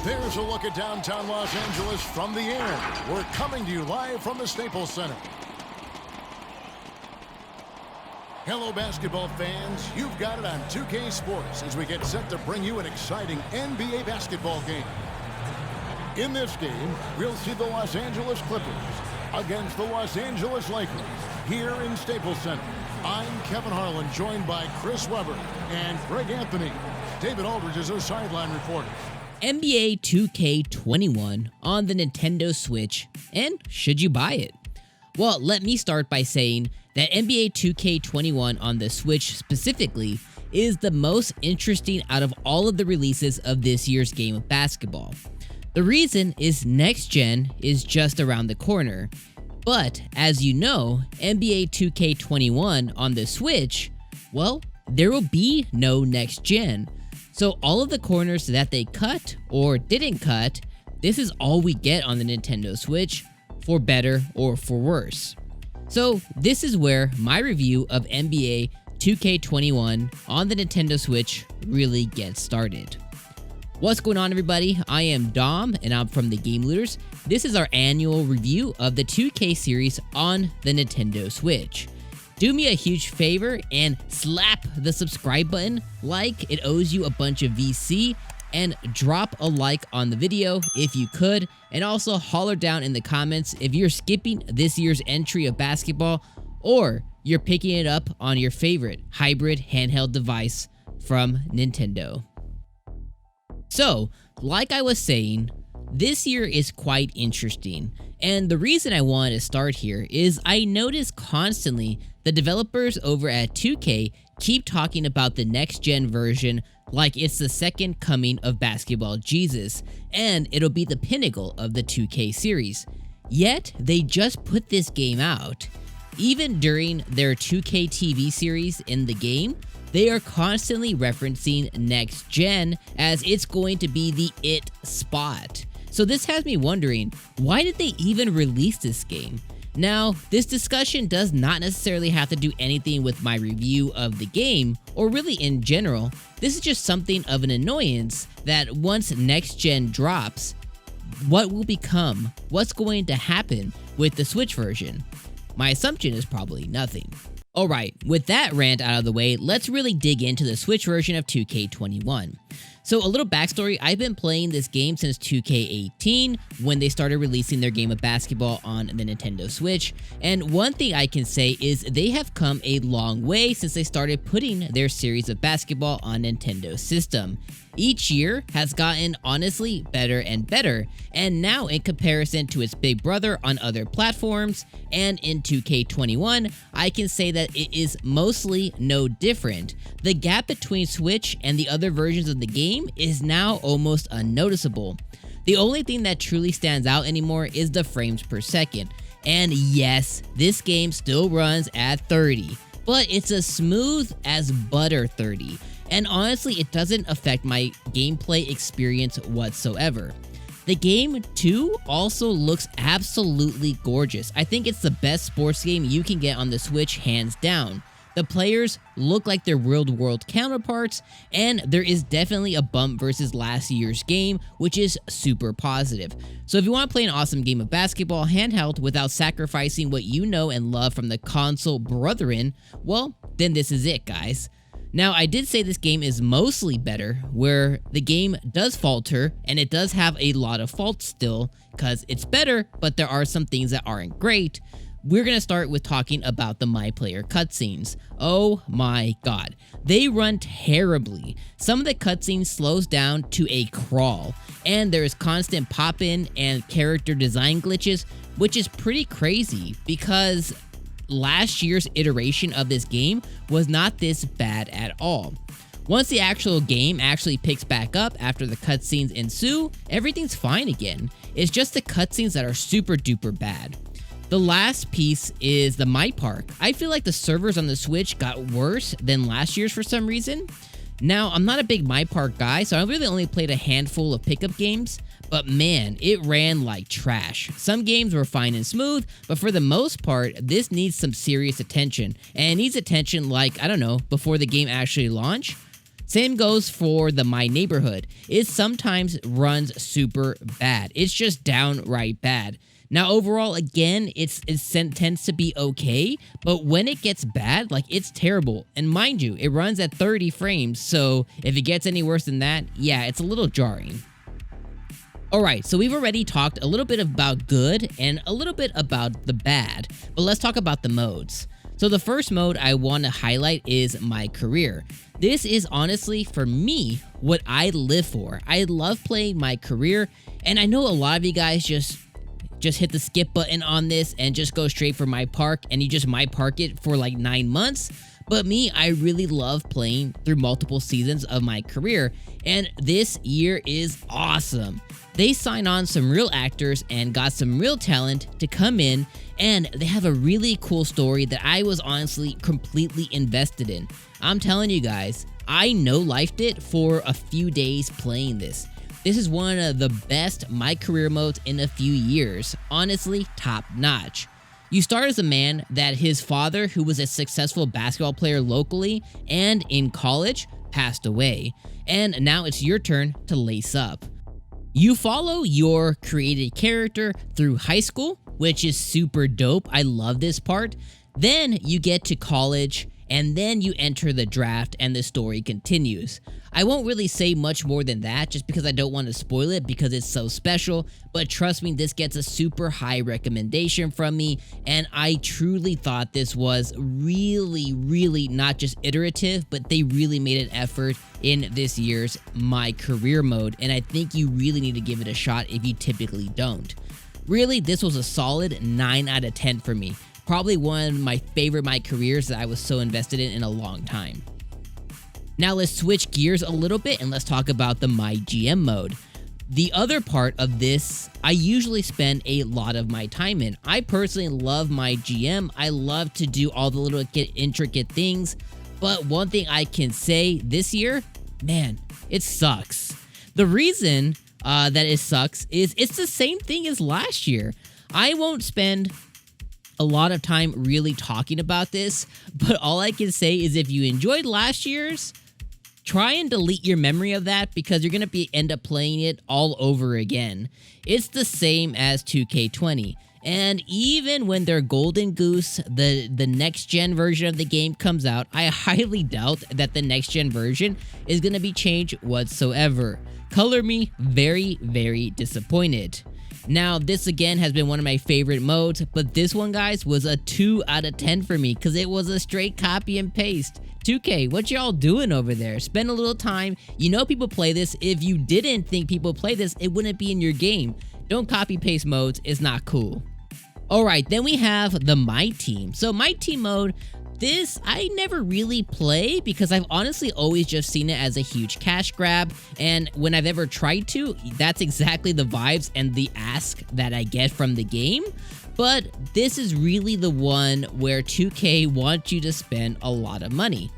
There's a look at downtown Los Angeles from the air. We're coming to you live from the Staples Center. Hello, basketball fans. You've got it on 2K Sports as we get set to bring you an exciting NBA basketball game. In this game, we'll see the Los Angeles Clippers against the Los Angeles Lakers here in Staples Center. I'm Kevin Harlan, joined by Chris Webber and Greg Anthony. David Aldridge is our sideline reporter. NBA 2K21 on the Nintendo Switch, and should you buy it? Well, let me start by saying that NBA 2K21 on the Switch specifically is the most interesting out of all of the releases of this year's game of basketball. The reason is next gen is just around the corner, but as you know, NBA 2K21 on the Switch, well, there will be no next gen. So all of the corners that they cut or didn't cut, this is all we get on the Nintendo Switch, for better or for worse. So this is where my review of NBA 2K21 on the Nintendo Switch really gets started. What's going on, everybody? I am Dom and I'm from the Game Looters. This is our annual review of the 2K series on the Nintendo Switch. Do me a huge favor and slap the subscribe button like it owes you a bunch of VC, and drop a like on the video if you could, and also holler down in the comments if you're skipping this year's entry of basketball or you're picking it up on your favorite hybrid handheld device from Nintendo. So, like I was saying, this year is quite interesting, and the reason I wanted to start here is I notice constantly the developers over at 2K keep talking about the next-gen version like it's the second coming of Basketball Jesus, and it'll be the pinnacle of the 2K series. Yet, they just put this game out. Even during their 2K TV series in the game, they are constantly referencing next gen as it's going to be the it spot. So this has me wondering, why did they even release this game? Now, this discussion does not necessarily have to do anything with my review of the game, or really in general. This is just something of an annoyance that once next gen drops, what will become? What's going to happen with the Switch version? My assumption is probably nothing. Alright, with that rant out of the way, let's really dig into the Switch version of 2K21. So a little backstory, I've been playing this game since 2K18 when they started releasing their game of basketball on the Nintendo Switch, and one thing I can say is they have come a long way since they started putting their series of basketball on Nintendo system. Each year has gotten honestly better and better, and now in comparison to its big brother on other platforms and in 2K21, I can say that it is mostly no different. The gap between Switch and the other versions of the game is now almost unnoticeable. The only thing that truly stands out anymore is the frames per second. And yes, this game still runs at 30, but it's a smooth as butter 30. And honestly, it doesn't affect my gameplay experience whatsoever. The game, too, also looks absolutely gorgeous. I think it's the best sports game you can get on the Switch, hands down. The players look like their real-world counterparts, and there is definitely a bump versus last year's game, which is super positive. So if you want to play an awesome game of basketball handheld without sacrificing what you know and love from the console brethren, well, then this is it, guys. Now, I did say this game is mostly better, where the game does falter, and it does have a lot of faults still, because it's better, but there are some things that aren't great. We're going to start with talking about the My Player cutscenes. Oh my god, they run terribly. Some of the cutscenes slows down to a crawl, and there is constant pop-in and character design glitches, which is pretty crazy, because last year's iteration of this game was not this bad at all. Once the actual game actually picks back up after the cutscenes ensue, everything's fine again. It's just the cutscenes that are super duper bad. The last piece is the My Park. I feel like the servers on the Switch got worse than last year's for some reason. Now, I'm not a big My Park guy, so I really only played a handful of pickup games, but man, it ran like trash. Some games were fine and smooth, but for the most part, this needs some serious attention, and it needs attention like, I don't know, before the game actually launched. Same goes for the My Neighborhood. It sometimes runs super bad. It's just downright bad. Now, overall, again, it tends to be okay, but when it gets bad, like, it's terrible. And mind you, it runs at 30 frames, so if it gets any worse than that, yeah, it's a little jarring. Alright, so we've already talked a little bit about good and a little bit about the bad, but let's talk about the modes. So the first mode I want to highlight is My Career. This is honestly, for me, what I live for. I love playing My Career, and I know a lot of you guys just hit the skip button on this and just go straight for My Park, and you just My Park it for like 9 months. But me, I really love playing through multiple seasons of My Career, and this year is awesome. They signed on some real actors and got some real talent to come in, and they have a really cool story that I was honestly completely invested in. I'm telling you guys, I no-lifed it for a few days playing this. This is one of the best My Career modes in a few years, honestly top notch. You start as a man that his father, who was a successful basketball player locally and in college, passed away, and now it's your turn to lace up. You follow your created character through high school, which is super dope. I love this part. Then you get to college, and then you enter the draft and the story continues. I won't really say much more than that just because I don't want to spoil it because it's so special, but trust me, this gets a super high recommendation from me, and I truly thought this was really not just iterative, but they really made an effort in this year's My Career mode, and I think you really need to give it a shot if you typically don't. Really, this was a solid 9 out of 10 for me. Probably one of my favorite My Careers that I was so invested in a long time. Now let's switch gears a little bit and let's talk about the My GM mode. The other part of this, I usually spend a lot of my time in. I personally love My GM. I love to do all the little intricate things, but one thing I can say this year, man, it sucks. The reason that it sucks is it's the same thing as last year. I won't spend a lot of time really talking about this, but all I can say is if you enjoyed last year's, try and delete your memory of that because you're going to end up playing it all over again. It's the same as 2K20. And even when their Golden Goose, the next gen version of the game comes out, I highly doubt that the next gen version is going to be changed whatsoever. Color me very disappointed. Now, this again has been one of my favorite modes, but this one, guys, was a 2 out of 10 for me because it was a straight copy and paste. 2K, what y'all doing over there? Spend a little time. You know people play this. If you didn't think people play this, it wouldn't be in your game. Don't copy paste modes. It's not cool. Alright, then we have the My Team. So My Team mode, this I never really play because I've honestly always just seen it as a huge cash grab, and when I've ever tried to, that's exactly the vibes and the ask that I get from the game. But this is really the one where 2K wants you to spend a lot of money.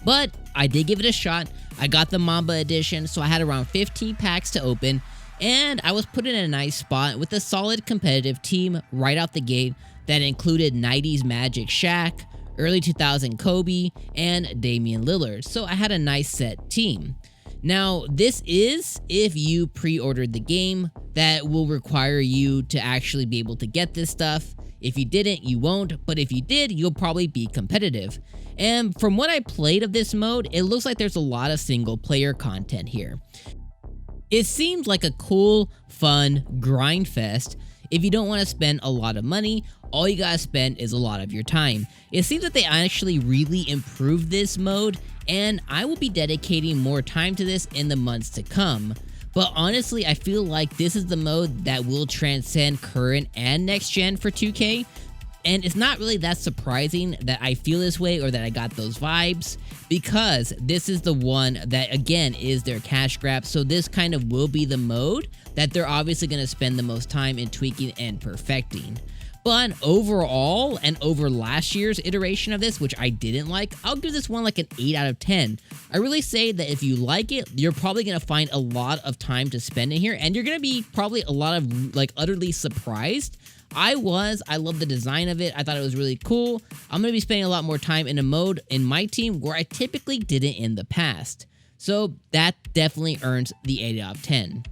But I did give it a shot. I got the Mamba edition, so I had around 15 packs to open, and I was put in a nice spot with a solid competitive team right out the gate that included 90s Magic Shaq, early 2000 Kobe, and Damian Lillard. So I had a nice set team. Now, this is if you pre-ordered the game, that will require you to actually be able to get this stuff. If you didn't, you won't, but if you did, you'll probably be competitive. And from what I played of this mode, it looks like there's a lot of single player content here. It seems like a cool, fun grind fest. If you don't want to spend a lot of money, all you gotta spend is a lot of your time. It seems that they actually really improved this mode, and I will be dedicating more time to this in the months to come. But honestly, I feel like this is the mode that will transcend current and next gen for 2K. And it's not really that surprising that I feel this way or that I got those vibes, because this is the one that, again, is their cash grab. So this kind of will be the mode that they're obviously going to spend the most time in tweaking and perfecting. But overall, and over last year's iteration of this, which I didn't like, I'll give this one like an 8 out of 10. I really say that if you like it, you're probably going to find a lot of time to spend in here, and you're going to be probably a lot of like utterly surprised. I love the design of it. I thought it was really cool. I'm going to be spending a lot more time in a mode in my team where I typically didn't in the past. So that definitely earns the 8 out of 10.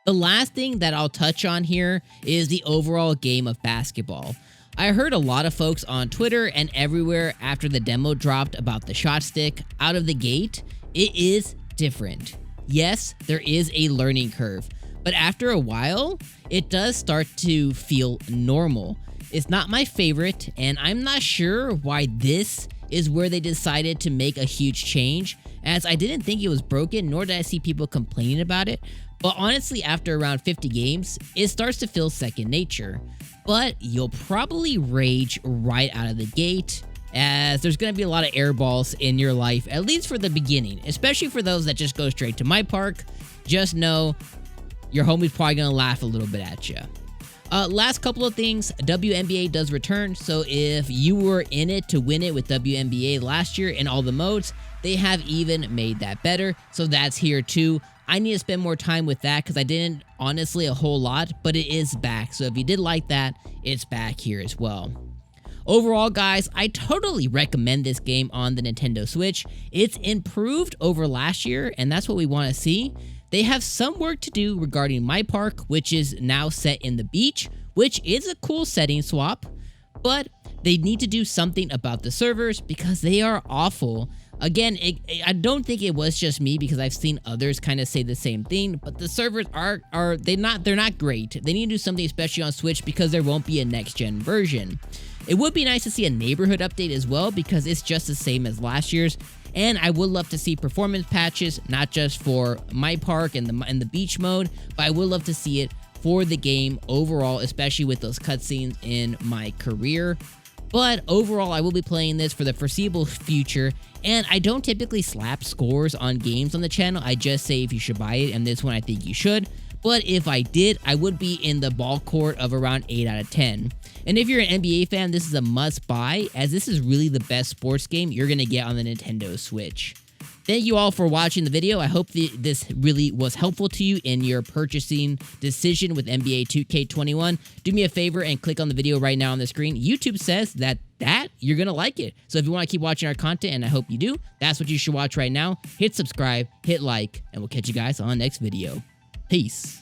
The last thing that I'll touch on here is the overall game of basketball. I heard a lot of folks on Twitter and everywhere after the demo dropped about the shot stick out of the gate. It is different. Yes, there is a learning curve, but after a while, it does start to feel normal. It's not my favorite, and I'm not sure why this is where they decided to make a huge change, as I didn't think it was broken, nor did I see people complaining about it. But honestly, after around 50 games, it starts to feel second nature. But you'll probably rage right out of the gate, as there's going to be a lot of air balls in your life, at least for the beginning, especially for those that just go straight to my park. Just know your homie's probably going to laugh a little bit at you. Last couple of things, WNBA does return, so if you were in it to win it with WNBA last year in all the modes, they have even made that better, so that's here too. I need to spend more time with that because I didn't, honestly, a whole lot, but it is back. So if you did like that, it's back here as well. Overall, guys, I totally recommend this game on the Nintendo Switch. It's improved over last year, and that's what we want to see. They have some work to do regarding My Park, which is now set in the beach, which is a cool setting swap, but they need to do something about the servers because they are awful. Again, I don't think it was just me because I've seen others kind of say the same thing, but the servers they're not great. They need to do something especially on Switch because there won't be a next-gen version. It would be nice to see a neighborhood update as well because it's just the same as last year's, and I would love to see performance patches, not just for My Park and the beach mode, but I would love to see it for the game overall, especially with those cutscenes in My Career. But overall, I will be playing this for the foreseeable future, and I don't typically slap scores on games on the channel. I just say if you should buy it, and this one I think you should. But if I did, I would be in the ball court of around 8 out of 10. And if you're an NBA fan, this is a must buy, as this is really the best sports game you're going to get on the Nintendo Switch. Thank you all for watching the video. I hope this really was helpful to you in your purchasing decision with NBA 2K21. Do me a favor and click on the video right now on the screen. YouTube says that you're going to like it. So if you want to keep watching our content, and I hope you do, that's what you should watch right now. Hit subscribe, hit like, and we'll catch you guys on the next video. Peace.